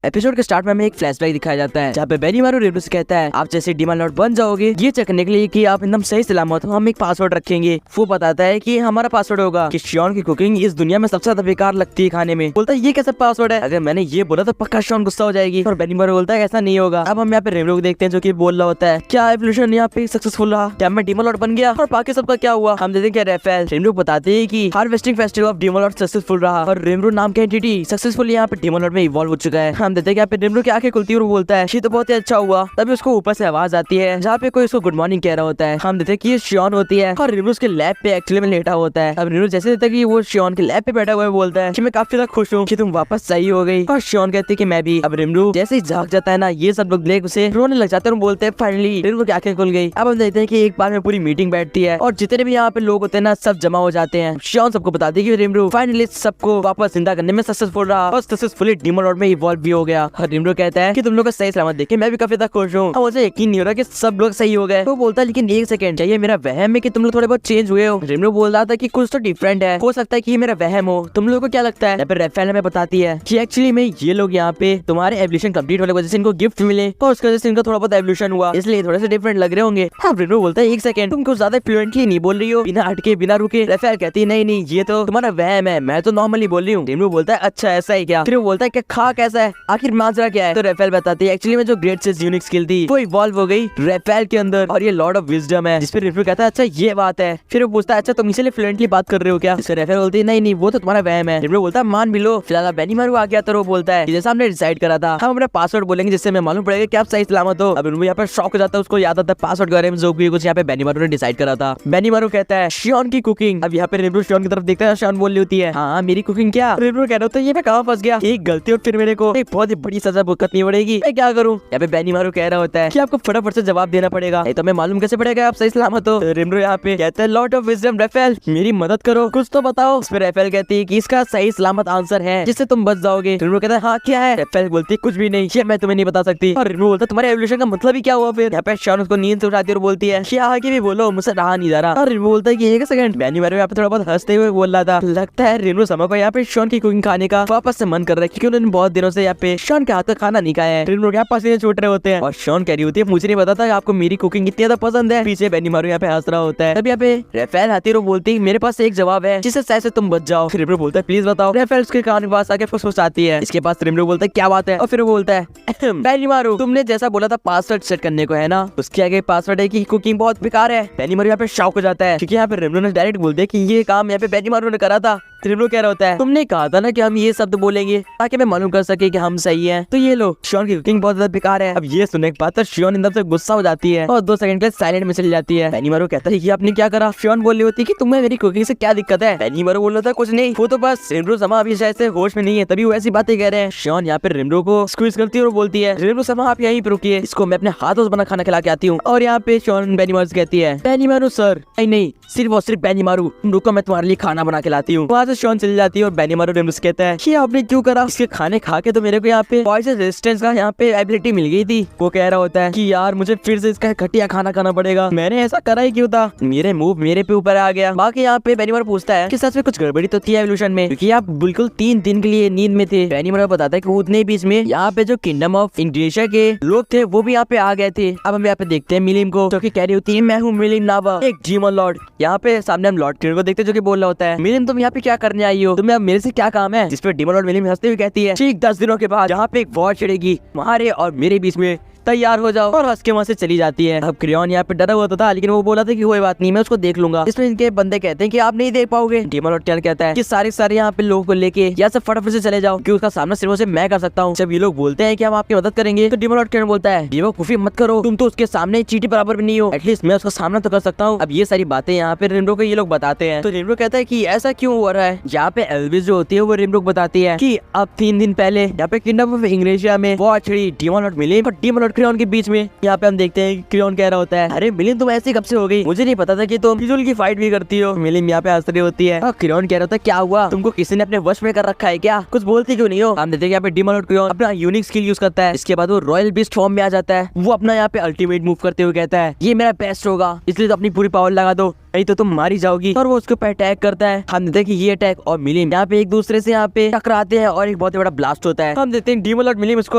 Episode के start में हमें एक फ्लैशबैक दिखाया जाता है जहाँ पे बेनीमारू रेनू से कहता है आप जैसे डीमन लॉर्ड बन जाओगे ये चेक करने के लिए कि आप एकदम सही सलामत हो हम एक पासवर्ड रखेंगे। वो बताता है कि हमारा पासवर्ड होगा कि श्योन की कुकिंग इस दुनिया में सबसे ज्यादा बेकार लगती है खाने में। बोलता है ये कैसा पासवर्ड है, अगर मैंने ये बोला तो पक्का श्योन गुस्सा हो जाएगी। और बेनीमारू बोलता है ऐसा नहीं होगा। अब हम यहाँ पे रेनू को देखते हैं जो की बोल रहा होता है क्या एवोल्यूशन यहाँ पे सक्सेसफुल रहा, क्या मैं डीमन लॉर्ड बन गया और बाकी सबका क्या हुआ। हम देखते हैं रेफेल रेनू बताते हैं कि harvesting festival of demon Lord successful रहा और रेनू नाम का एंटिटी सक्सेसफुल यहाँ पे डीमन लॉर्ड में इवॉल्व हो चुका है। हम देखते हैं यहाँ पे रेनू की आंखें खुलती है और बोलता है ये तो बहुत ही अच्छा हुआ। तभी उसको ऊपर से आवाज आती है जहाँ पे कोई उसको गुड मॉर्निंग कह रहा होता है। हम देखते हैं कि ये श्योन होती है और रेनू उसके लैब पे एक्चुअली में लेटा होता है। अब रेनू जैसे देखता है कि वो श्योन के लैब पे बैठा हुआ है बोलता है कि मैं काफी ज्यादा खुश हूँ कि तुम वापस सही हो गई। और श्योन कहते हैं कि मैं भी। अब रेनू जैसे ही जाग जाता है ना ये सब लोग देख उसे रोने लग जाते हैं और बोलते हैं फाइनली रेनू की आंखें खुल गई। अब हम देखते हैं कि एक बार में पूरी मीटिंग बैठती है और जितने भी यहाँ पे लोग होते हैं ना सब जमा हो जाते हैं। श्योन सबको बताती है कि रेनू फाइनली सबको वापस जिंदा करने में सक्सेसफुल रहा और सक्सेसफुली डीमन लॉर्ड में इवॉल्व भी हो गया। और रेनू कहता है कि तुम लोग का सही सलामत देखे मैं भी काफी ज्यादा खुश हूँ। मुझे यकीन नहीं हो रहा कि सब लोग सही हो गए। तो बोलता है लेकिन एक सेकंड चाहिए मेरा वहम है कि तुम लोग थोड़े बहुत चेंज हुए हो। रेनू बोल रहा था कि कुछ तो डिफरेंट है, हो सकता है कि ये मेरा वहम हो। तुम लोगों को क्या लगता है? रेफेल हमें बताती है कि एक्चुअली में ये लोग यहाँ पे तुम्हारे एवोल्यूशन कंप्लीट होने की वजह से इनको गिफ्ट मिले और उसकी वजह से इनका थोड़ा बहुत एवोल्यूशन हुआ इसलिए थोड़े से डिफरेंट लग रहे होंगे। हाँ रेनू बोलता है एक सेकंड तुम कुछ ज्यादा फ्लुएंटली नहीं बोल रही हो, बिना अटके बिना रुके। रेफेल कहती है नहीं नहीं ये तो तुम्हारा वहम है, मैं तो नॉर्मली बोल रही हूँ। रेनू बोलता है अच्छा ऐसा ही क्या? फिर वो बोलता है कि खा कैसा है, आखिर माजरा क्या है? तो रेफेल बताती है एक्चुअली में जो ग्रेट से यूनिक स्किल थी वो इवॉल्व हो गई रेफेल के अंदर और ये लॉर्ड ऑफ विजडम है। जिस पे रेफेल कहता है अच्छा ये बात है। फिर वो पूछता है अच्छा तुम इसलिए फ्लुएंटली बात कर रहे हो क्या? इससे रेफेल बोलती है नहीं नहीं वो तो तुम्हारा वहम है। रेफेल बोलता है मान भी लो फिलहाल बेनीमारू आ गया। तो वो बोलता है जैसा हमने डिसाइड करा था हम अपना पासवर्ड बोलेंगे जिससे हमें मालूम पड़ेगा कि आप सही सलामत हो। अब यहाँ पे शॉक हो जाता है, उसको याद आता है पासवर्ड के बारे में जो भी कुछ यहाँ पे बेनीमारू ने डिसाइड करा था। बेनीमारू कहता है श्योन की कुकिंग। अब यहाँ पे रेनू श्योन की तरफ देखता है, श्योन बोल रही होती है हाँ मेरी कुकिंग क्या? रेनू कह रहा होता है ये मैं कहाँ फंस गया, एक गलती और फिर मेरे को एक बहुत ही बड़ी सजा भुगतनी पड़ेगी, मैं क्या करूँ? यहाँ पे बेनीमारू कह रहा होता है कि आपको फटाफट से जवाब देना पड़ेगा नहीं तो मैं मालूम कैसे पड़ेगा आप सही सलामत हो। रेनू यहाँ पे कहता है लॉर्ड ऑफ विजडम रेफेल मेरी मदद करो कुछ तो बताओ। इस पे रेफेल कहती है कि इसका सही सलामत आंसर है जिससे तुम बच जाओगे। रेनू कहता है हाँ क्या है? रेफेल बोलती है कुछ भी नहीं, ये मैं तुम्हें नहीं बता सकती। और रेनू बोलता है तुम्हारे एवोल्यूशन का मतलब ही क्या हुआ? फिर यहाँ पे श्योन उसको नींद से उठाती है और बोलती है कि आगे भी बोलो मुझसे रहा नहीं जा रहा। और रेनू बोलता है कि एक सेकंड। बेनीमारू यहाँ पे थोड़ा बहुत हंसते हुए बोल रहा था लगता है रेनू समय को यहाँ पे श्योन की कुकिंग खाने का वापस से मन कर रहा है क्योंकि उन्होंने बहुत दिनों से यहाँ पे श्योन के हाथ का खाना नहीं खाया है। रेनू के पसीने छूट रहे होते हैं और श्योन कह रही होती है मुझे नहीं पता था आपको मेरी कुकिंग इतनी ज्यादा पसंद है। पीछे बेनीमारू यहाँ पे हंस रहा होता है। तब यहाँ पे रेफेल आती है और बोलती है मेरे पास एक जवाब है जिससे शायद से तुम बच जाओ। फिर रेनू बोलता है प्लीज बताओ। रेफेल उसके कान के पास आके फुसफुसाती है। इसके पास रेनू बोलता है क्या बात है? और फिर वो बोलता है बेनीमारू तुमने जैसा बोला था पासवर्ड सेट करने को है ना, उसके आगे पासवर्ड है कि कुकिंग बहुत बेकार है। बेनीमारू यहाँ पे शॉक हो जाता है क्योंकि यहाँ पे रेनू ने डायरेक्ट बोल दिया कि ये काम यहाँ पे बेनीमारू ने करा था। रेनू कह रहा होता है तुमने कहा था ना कि हम ये शब्द बोलेंगे ताकि मैं मालूम कर सके कि हम सही हैं। तो ये लो श्योन की कुकिंग बहुत ज्यादा बेकार है। अब ये सुनने के बाद तो श्योन एकदम से गुस्सा हो जाती है और 2 सेकंड के लिए साइलेंट में चली जाती है। बेनीमारू कहता है ये आपने क्या करा? श्योन बोल रही होती है कि तुम्हें मेरी कुकिंग से क्या दिक्कत है? बेनीमारू बोल रहा था कुछ नहीं वो तो बस रेनू समा अभी शायद से होश में नहीं है तभी वो ऐसी बातें कह रहे हैं। श्योन यहाँ पे रेनू को स्क्वीज करती है और बोलती है रेनू समा आप यहीं पे रुकिए, इसको मैं अपने हाथों से बना खाना खिला के आती हूँ। और यहाँ पे श्योन बेनीमारू से कहती है बेनीमारू सर नहीं सिर्फ और सिर्फ बेनीमारू रुको मैं तुम्हारे लिए खाना बना के लाती हूँ। वहाँ से श्योन चली जाती है और बेनीमारू रेनू से कहता है ये आपने क्यों करा? इसके खाने खा के तो मेरे को यहाँ पे पॉइजन रेजिस्टेंस का यहाँ पे एबिलिटी मिल गई थी। वो कह रहा होता है कि यार मुझे फिर से इसका घटिया खाना खाना पड़ेगा, मैंने ऐसा करा ही क्यों था? मेरे मुंह मेरे पे ऊपर आ गया। बाकी यहाँ पे बेनीमारू पूछता है कि सच में कुछ गड़बड़ी तो थी एवोल्यूशन में क्योंकि आप बिल्कुल 3 दिन के लिए नींद में थे। बेनीमारू बताता है कि उतने बीच में यहाँ पे जो किंगडम ऑफ इंडोनेशिया के लोग थे वो भी यहाँ पे आ गए थे। अब हम यहाँ पे देखते हैं मिलिम को जो की कह रही होती है मैं हूँ मिलिम नावा एक डीमन लॉर्ड। यहाँ पे सामने हम लॉर्ड क्लियर को देखते हैं जो की बोल रहा होता है मिलिम तुम यहाँ पे क्या करने आई हो, तुम्हें मेरे से क्या काम है? जिस पे डीमन लॉर्ड मिलिम हंसते हुए कहती है ठीक 10 दिनों के बाद यहाँ पे एक वॉर छिड़ेगी तुम्हारे और मेरे बीच में, तैयार हो जाओ। और हंस के वहाँ से चली जाती है। अब क्रियन यहाँ पे डरा हुआ था लेकिन वो बोला था कि कोई बात नहीं मैं उसको देख लूंगा। इसमें इनके बंदे कहते हैं कि आप नहीं देख पाओगे। डीमन लॉर्ड क्या कहता है कि सारे यहाँ पे लोगों को लेके यहाँ से फटाफट से चले जाओ क्योंकि उसका सामना सिर्फ से मैं कर सकता हूँ। जब ये लोग बोलते हैं कि हम आपकी मदद करेंगे तो डीमन लॉर्ड क्या बोलता है बेवकूफी मत करो, तुम तो उसके सामने चींटी बराबर भी नहीं हो, एटलीस्ट मैं उसका सामना तो कर सकता हूँ। अब ये सारी बातें यहाँ पे रेनबो को ये लोग बताते हैं। तो रेनबो कहता है कि ऐसा क्यों हो रहा है? यहाँ पे एल्विस जो होती है वो रेनबो को बताती है कि अब 3 दिन पहले यहाँ पे किंगडम ऑफ इंडोनेशिया में वॉर छिड़ी डीमन लॉर्ड मिलिम और डीमन लॉर्ड क्रियन के बीच में। यहाँ पे हम देखते हैं क्रियन कह रहा होता है अरे मिलिम तुम ऐसी कब से हो गई, मुझे नहीं पता था कि तुम फिजूल की फाइट भी करती हो। मिलिम यहाँ पे हंस रही होती है और क्रियन कह रहा होता है क्या हुआ, तुमको किसी ने अपने वश में कर रखा है क्या, कुछ बोलती क्यों नहीं हो? हम देखते हैं यहाँ पे डीमन लॉर्ड क्रियन अपना यूनिक स्किल यूज करता है। इसके बाद वो रॉयल बीस्ट फॉर्म में आ जाता है। वो अपना यहाँ पे अल्टीमेट मूव करते हुए कहता है ये मेरा बेस्ट होगा इसलिए तो अपनी पूरी पावर लगा दो। नहीं तो तुम मारी जाओगी, और वो उसके ऊपर अटैक करता है। हम देखते हैं कि ये अटैक और मिलिम यहाँ पे एक दूसरे से यहाँ पे टकराते हैं और एक बहुत ही बड़ा ब्लास्ट होता है। हम देखते हैं डीमन लॉर्ड मिलिम उसको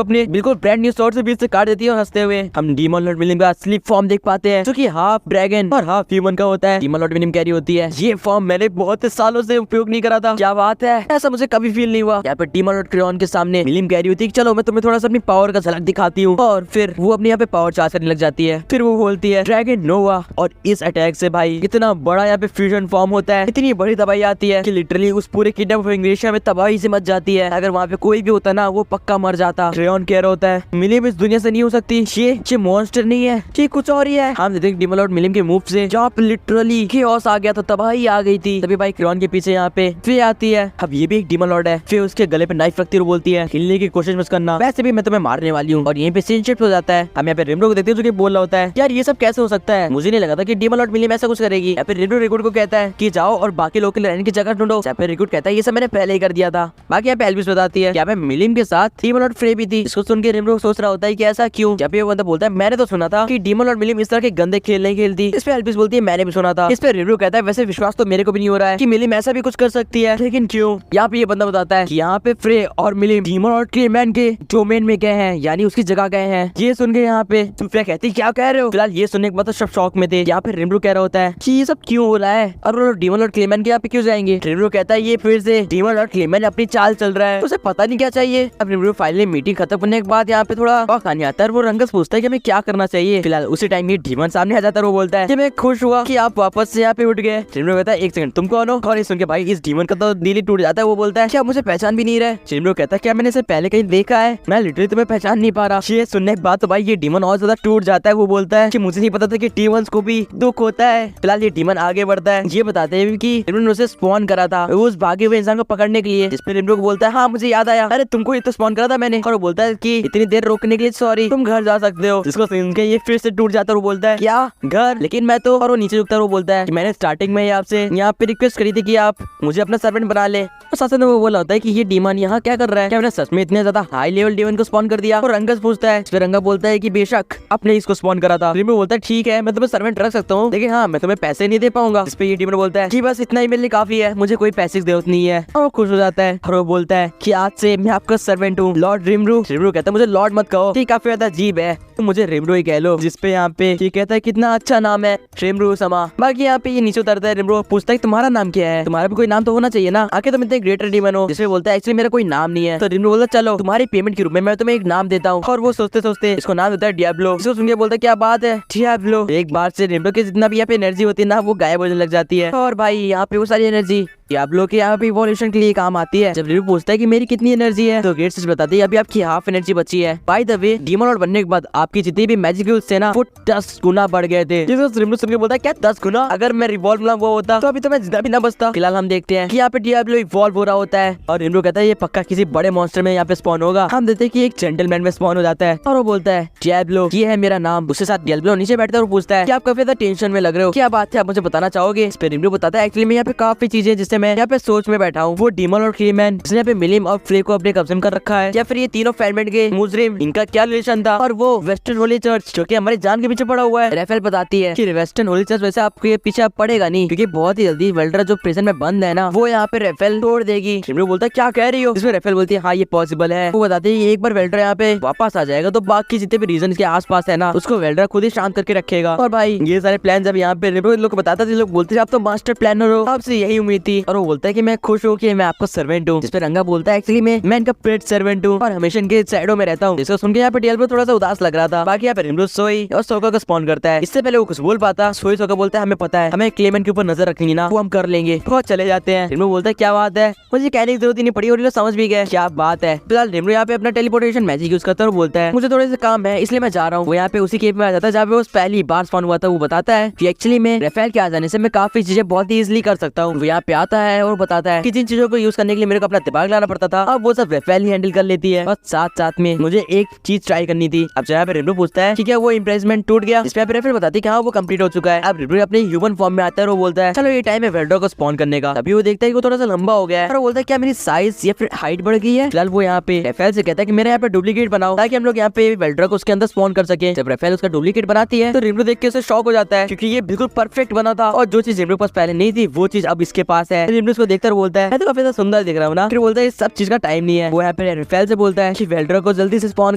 अपने बिल्कुल ब्रांड न्यू स्वॉर्ड से बीच से काट देती है और हंसते हुए हम डीमन लॉर्ड मिलिम का असली फॉर्म देख पाते हैं, जो कि हाफ ड्रैगन और हाफ ह्यूमन का होता है। डीमन लॉर्ड मिलिम कैरी होती है। ये फॉर्म मैंने बहुत सालों से उपयोग नहीं करा था। क्या बात है, ऐसा मुझे कभी फील नहीं हुआ। यहाँ पे डीमन लॉर्ड क्रेयॉन के सामने मिलिम कैरी होती है, चलो मैं तुम्हें थोड़ा सा अपनी पावर का झलक दिखाती हूँ, और फिर वो अपने यहाँ पे पावर चार्ज करने लग जाती है। फिर वो बोलती है ड्रैगन नोवा, और इस अटैक से भाई इतना बड़ा यहाँ पे फ्यूजन फॉर्म होता है, इतनी बड़ी तबाही आती है कि लिटरली उस पूरे किंगडम ऑफ इंग्रेशिया में तबाही से मच जाती है। अगर वहाँ पे कोई भी होता ना वो पक्का मर जाता। क्रेयॉन कह रहा होता है मिलिम इस दुनिया से नहीं हो सकती, ये मॉन्स्टर नहीं है, ये कुछ और ही है। हम देखते हैं डीमन लॉर्ड मिलिम के मूव से जहाँ पे लिटरली केओस आ गया था, तबाही आ गई थी। तभी भाई क्रेयॉन के पीछे यहाँ पे फे आती है। अब ये भी एक डीमन लॉर्ड है। फे उसके गले पे नाइफ रखती है और बोलती है हिलने की कोशिश मत करना, वैसे भी मैं तुम्हें मारने वाली हूँ। और यहीं पे सीन शिफ्ट हो जाता है। हम यहाँ पे रिमरो को देखते हैं जो कि बोल रहा होता है यार ये सब कैसे हो सकता है, मुझे नहीं लगा था कि डीमन लॉर्ड मिलिम ऐसा कुछ करेगी। या फिर रिमरो रिकॉर्ड को कहता है कि जाओ और बाकी लोग के लिए रहने की जगह ढूंढो। या फिर रिकॉर्ड कहता है ये सब मैंने पहले ही कर दिया था। बाकी यहाँ पे एल्विस बताती है यहाँ पे मिलिम के साथ डीमन लॉर्ड फ्रे भी थी। इसको सुन के रिमरो सोच रहा होता है कि ऐसा क्यों। जब ये बंदा बोलता है मैंने तो सुना था कि डीमन लॉर्ड मिलिम इस तरह के गंदे खेल नहीं खेलती। इस पे एल्विस बोलती है मैंने भी सुना था। इस पे रिमरो कहता है वैसे विश्वास तो मेरे को भी नहीं हो रहा है कि मिलिम ऐसा भी कुछ कर सकती है, लेकिन क्यों। यहाँ पे ये बंदा बताता है कि यहाँ पे फ्रे और मिलिम डीमन लॉर्ड क्लेमैन के डोमेन में गए हैं, यानी उसकी जगह गए हैं। ये सुन के यहाँ पे फ्रे कहती क्या कह रहे हो। फिलहाल ये सुनने के बाद सब शॉक में थे। यहाँ पे रिमरो कह रहा होता है कि ये सब क्यों हो रहा है और वो डीमन लॉर्ड क्लेमैन के यहाँ पे क्यों जाएंगे। रिमरो कहता है ये फिर से डीमन लॉर्ड क्लेमैन अपनी चाल चल रहा है, उसे पता नहीं क्या चाहिए। अब रिमरो फाइनली मीटिंग खत्म करने के बाद यहाँ पे थोड़ा कहानी आता है। वो रंगस पूछता है कि हमें क्या करना चाहिए। फिलहाल उसी टाइम ये डीमन सामने आ जाता है। वो बोलता है कि मैं खुश हुआ कि आप वापस से यहाँ पे उठ गए। रिमरो कहता है एक सेकंड तुम कौन हो। और ये सुन के भाई इस डीमन का तो दिल ही टूट जाता है। वो बोलता है क्या मुझे पहचान भी नहीं रहा है। रिमरो कहता है क्या मैंने इसे पहले कहीं देखा है, मैं लिटरली तुम्हें पहचान नहीं पा रहा। ये सुनने के बाद तो भाई ये डीमन और ज्यादा टूट जाता है। वो बोलता है कि मुझे नहीं पता था कि डीमंस को भी दुख होता है। फिलहाल ये डीमन आगे बढ़ता है। ये बताते हैं कि रिमरो ने उसे स्पॉन करा था उस भागे हुए इंसान को पकड़ने के लिए। जिसपे रिमरो को बोलता है हाँ मुझे याद आया, अरे तुमको ये तो स्पॉन करा था मैंने। और वो बोलता है कि इतनी देर रोकने के लिए सॉरी, तुम घर जा सकते हो। जिसको सुन के ये फिर से टूट जाता है। वो बोलता है क्या घर, लेकिन मैं तो। और वो नीचे झुकता है। वो बोलता है कि मैंने स्टार्टिंग में आपसे यहाँ पे रिक्वेस्ट करी थी कि आप मुझे अपना सर्वेंट बना ले। और साथ में वो बोला होता है कि ये डीमन यहाँ क्या कर रहा है, क्या मैंने सच में इतने ज्यादा हाई लेवल डीमन को स्पॉन कर दिया। और रंगस पूछता है। फिर रंगा बोलता है कि बेशक आपने इसको स्पॉन करा था। रिमो बोलता है ठीक है मैं तुम्हें सर्वेंट रख सकता हूँ, लेकिन हाँ मैं तुम्हें पैसे नहीं दे पाऊंगा। इस पे ये डीमन बोलता है कि बस इतना ही मेरे लिए काफी है, मुझे कोई पैसे की जरूरत नहीं है। और वो खुश हो जाता है। और वो बोलता है कि आज से मैं आपका सर्वेंट हूँ लॉर्ड रिमरू। रिमरू कहता है मुझे लॉर्ड मत कहो, ठीक काफी ज्यादा अजीब है, तो मुझे रिमरू ही कह लो। जिसपे यहाँ पे ये कहता है कितना अच्छा नाम है रिमरू समा। बाकी यहाँ पे ये नीचे उतरता है। रिमरू पूछता है तुम्हारा नाम क्या है, तुम्हारा भी कोई नाम तो होना चाहिए ना, आके तुम इतने ग्रेटर डीमन हो। जिसपे बोलता है एक्चुअली मेरा कोई नाम नहीं है। तो रिमरू बोलता है चलो तुम्हारी पेमेंट के रूप में मैं तुम्हें एक नाम देता हूँ। और वो सोचते सोचते इसको नाम देता है डियाब्लो। इसको सुन के बोलता है क्या बात है डियाब्लो। एक बार से रिमरू की जितना भी यहाँ पे एनर्जी होती है ना वो गायब होने लग जाती है। और भाई यहाँ पे वो सारी एनर्जी डियाब्लो के यहाँ पे इवोल्यूशन के लिए काम आती है। जब रिमरू पूछता है कि मेरी कितनी एनर्जी है, तो गेट सिर्फ बताती है अभी आपकी हाफ एनर्जी बची है। By the way demon Lord बनने के बाद आपकी जितनी भी मैजिक यूज थे ना वो 10 गुना बढ़ गए थे। जिसको रिमरू सुन के बोलता है क्या 10 गुना, अगर मैं रिवॉल्व वो होता तो अभी तो मैं जितना भी ना बचता। फिलहाल हम देखते हैं कि यहाँ पे डियाब्लो इवॉल्व हो रहा होता है। और रिमरू कहता है ये पक्का किसी बड़े मॉन्स्टर में यहाँ पे स्पॉन होगा। हम देखते हैं कि एक जेंटलमैन में स्पॉन हो जाता है। और वो बोलता है डियाब्लो ये है मेरा नाम। उसके साथ डियाब्लो नीचे बैठता है और पूछता है कि आप काफी ज्यादा टेंशन में लग रहे हो, क्या बात है आप मुझे बताना चाहोगे। इस पे रिमरू बताता है एक्चुअली मैं यहाँ पे काफी चीजें जिससे मैं यहाँ पे सोच बैठा हूँ। वो डीमन और क्लेमैन जिसने पे मिलिम और फ्रे को अपने कब्जे में कर रखा है, या फिर ये तीनों फेरमेंट के मुजरिम इनका क्या रिलेशन था। और वो वेस्टर्न होली चर्च जो कि हमारे जान के पीछे पड़ा हुआ है। रेफेल बताती है कि वेस्टर्न होली चर्च वैसे आपके पीछे पड़ेगा नहीं, क्योंकि बहुत ही जल्दी वेल्ड्रा जो प्रिजन में बंद है ना वो यहाँ पे रेफेल तोड़ देगी। रिमरू बोलता है क्या कह रही हो। इसमें रेफेल बोलती है हाँ ये पॉसिबल है। वो बताती है एक बार वेल्ड्रा यहाँ पे वापस आ जाएगा तो बाकी जितने भी रीजन के आस पास है ना उसको वेल्ड्रा खुद ही शांत करके रखेगा। और भाई ये सारे प्लान जब यहाँ पे रिमरू लोग बताता था, लोग बोलते आप तो मास्टर प्लानर हो, आपसे यही उम्मीद थी। और वो बोलता है कि मैं खुश हूँ कि मैं आपका सर्वेंट हूँ। जिसपे रंगा बोलता है एक्चुअली मैं इनका पेट सर्वेंट हूँ और हमेशा इनके साइडों में रहता हूँ। जिसको सुन के यहाँ पे डियाब्लो थोड़ा सा उदास लग रहा था। बाकी यहाँ पे रिमरू सोई और सोका को स्पॉन करता है। इससे पहले वो कुछ बोल पाता, सोई सोका बोलता है हमें पता है, हमें क्लेमैन के ऊपर नजर रखनी ना, वो हम कर लेंगे। बहुत चले जाते हैं। रिमरू बोलता है क्या बात है, मुझे कहने की जरूरत ही नहीं पड़ी और समझ भी गए क्या बात है। फिलहाल रिमरू यहाँ पे अपना टेलीपोर्टेशन मैजिक यूज करता है और बोलता है मुझे थोड़े से काम है इसलिए मैं जा रहा हूँ। वो यहाँ पे उसी केव में आ जाता है जहाँ पे वो पहली बार स्पॉन हुआ था। वो बताता है कि एक्चुअली में रेफेल के आ जाने से मैं काफी चीजें बहुत ही इजिली कर सकता हूँ। वो यहाँ पे आता है और बताता है कि जिन चीजों को यूज करने के लिए मेरे को अपना दिमाग लाना पड़ता था अब वो सब रेफेल ही हैंडल कर लेती है। और साथ साथ में मुझे एक चीज ट्राई करनी थी। अब जहाँ पे रिमरू पूछता है कि क्या वो इम्प्रेसमेंट टूट गया। इस पे रेफेल बताती है कि हाँ वो कंप्लीट हो चुका है। अब रिमरू अपने ह्यूमन फॉर्म में आता है और वो बोलता है चलो ये टाइम है वेल्ड्रा को स्पॉन करने का। तभी वो देखता है कि वो थोड़ा सा लंबा हो गया है और वो बोलता है क्या मेरी साइज या फिर हाइट बढ़ गई है। फिलहाल वो यहाँ पे रेफेल से कहता है कि मेरे यहाँ पे डुप्लीकेट बनाओ ताकि हम लोग यहाँ पे वेल्ड्रा को उसके अंदर स्पॉन कर सके। जब रेफेल उसका डुप्लीकेट बनाती है तो रिमरू देख के उसे शॉक हो जाता है क्योंकि ये बिल्कुल परफेक्ट परफेक्ट बना था और जो चीज रेमरो के पास पहले नहीं थी वो चीज अब इसके पास है। रेमरो उसको देखकर बोलता है मैं तो काफी ज्यादा सुंदर दिख रहा हूँ ना। फिर बोलता है इस सब चीज का टाइम नहीं है। वो यहाँ पे राफेल से बोलता है कि वेल्ड्रा को जल्दी से स्पॉन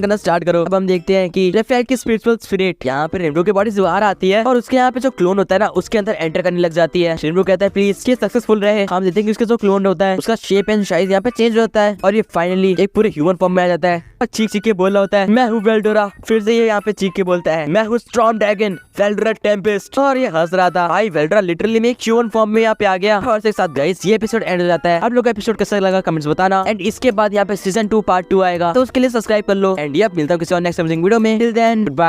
करना स्टार्ट करो। अब हम देखते हैं कि राफेल की स्पिरिचुअल स्पिरिट यहाँ पे रेमरो के बॉडी से बाहर आती है और उसके यहाँ पे जो क्लोन होता है ना उसके अंदर एंटर करने लग जाती है। रेमरो कहता है प्लीज ये सक्सेसफुल रहे। हम देखते हैं कि उसका जो क्लोन होता है उसका शेप एंड साइज यहाँ पे चेंज होता है और ये फाइनली एक पूरे ह्यूमन फॉर्म में आ जाता है। चीख चीख के बोल रहा होता है मैं हूँ वेल्डोरा। फिर से ये यहाँ पे चीख के बोलता है मैं हूँ स्टॉर्म ड्रैगन वेल्डोरा टेम्पेस्ट। और ये हंस रहा था। भाई वेल्डोरा लिटरली में एक ह्यूमन फॉर्म में यहाँ पे आ गया। और साथ गाइस ये एपिसोड एंड हो जाता है। आप लोग का एपिसोड कैसा लगा कमेंट्स बताना। एंड इसके बाद यहाँ पे सीजन 2 पार्ट 2 आएगा तो उसके लिए सब्सक्राइब कर लो। एंड ये मिलता हूँ किसी और नेक्स्ट वीडियो में। Till then bye.